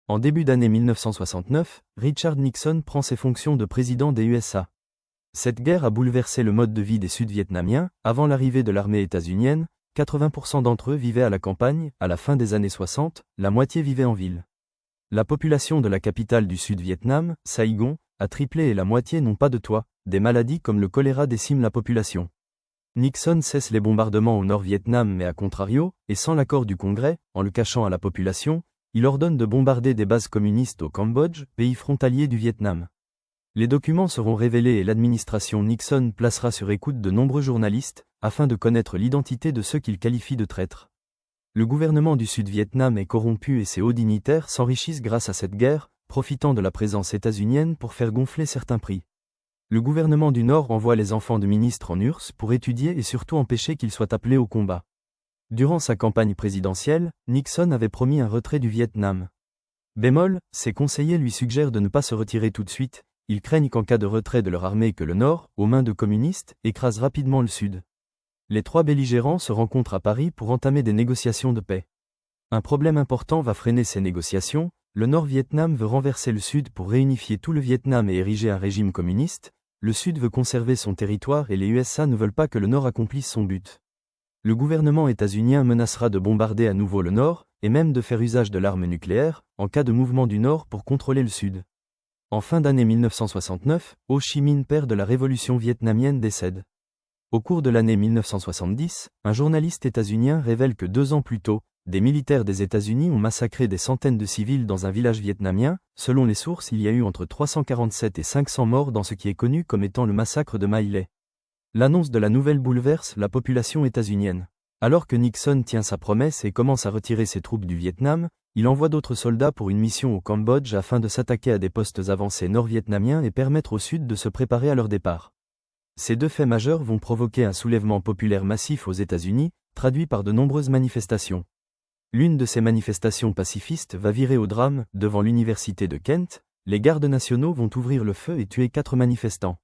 En début d'année 1969, Richard Nixon prend ses fonctions de président des USA. Cette guerre a bouleversé le mode de vie des Sud-Vietnamiens. Avant l'arrivée de l'armée états-unienne, 80% d'entre eux vivaient à la campagne. À la fin des années 60, la moitié vivait en ville. La population de la capitale du Sud-Vietnam, Saigon, a triplé et la moitié n'ont pas de toit. Des maladies comme le choléra déciment la population. Nixon cesse les bombardements au Nord-Vietnam mais à contrario, et sans l'accord du Congrès, en le cachant à la population, il ordonne de bombarder des bases communistes au Cambodge, pays frontalier du Vietnam. Les documents seront révélés et l'administration Nixon placera sur écoute de nombreux journalistes, afin de connaître l'identité de ceux qu'il qualifie de traîtres. Le gouvernement du Sud-Vietnam est corrompu et ses hauts dignitaires s'enrichissent grâce à cette guerre, profitant de la présence états-unienne pour faire gonfler certains prix. Le gouvernement du Nord envoie les enfants de ministres en URSS pour étudier et surtout empêcher qu'ils soient appelés au combat. Durant sa campagne présidentielle, Nixon avait promis un retrait du Vietnam. Bémol, ses conseillers lui suggèrent de ne pas se retirer tout de suite, ils craignent qu'en cas de retrait de leur armée que le Nord, aux mains de communistes, écrase rapidement le Sud. Les trois belligérants se rencontrent à Paris pour entamer des négociations de paix. Un problème important va freiner ces négociations, le Nord-Vietnam veut renverser le Sud pour réunifier tout le Vietnam et ériger un régime communiste. Le Sud veut conserver son territoire et les USA ne veulent pas que le Nord accomplisse son but. Le gouvernement états-unien menacera de bombarder à nouveau le Nord, et même de faire usage de l'arme nucléaire, en cas de mouvement du Nord pour contrôler le Sud. En fin d'année 1969, Ho Chi Minh, père de la révolution vietnamienne, décède. Au cours de l'année 1970, un journaliste états-unien révèle que 2 ans plus tôt, des militaires des États-Unis ont massacré des centaines de civils dans un village vietnamien. Selon les sources, il y a eu entre 347 et 500 morts dans ce qui est connu comme étant le massacre de My Lai. L'annonce de la nouvelle bouleverse la population états-unienne. Alors que Nixon tient sa promesse et commence à retirer ses troupes du Vietnam, il envoie d'autres soldats pour une mission au Cambodge afin de s'attaquer à des postes avancés nord-vietnamiens et permettre au Sud de se préparer à leur départ. Ces 2 faits majeurs vont provoquer un soulèvement populaire massif aux États-Unis, traduit par de nombreuses manifestations. L'une de ces manifestations pacifistes va virer au drame. Devant l'université de Kent, les gardes nationaux vont ouvrir le feu et tuer 4 manifestants.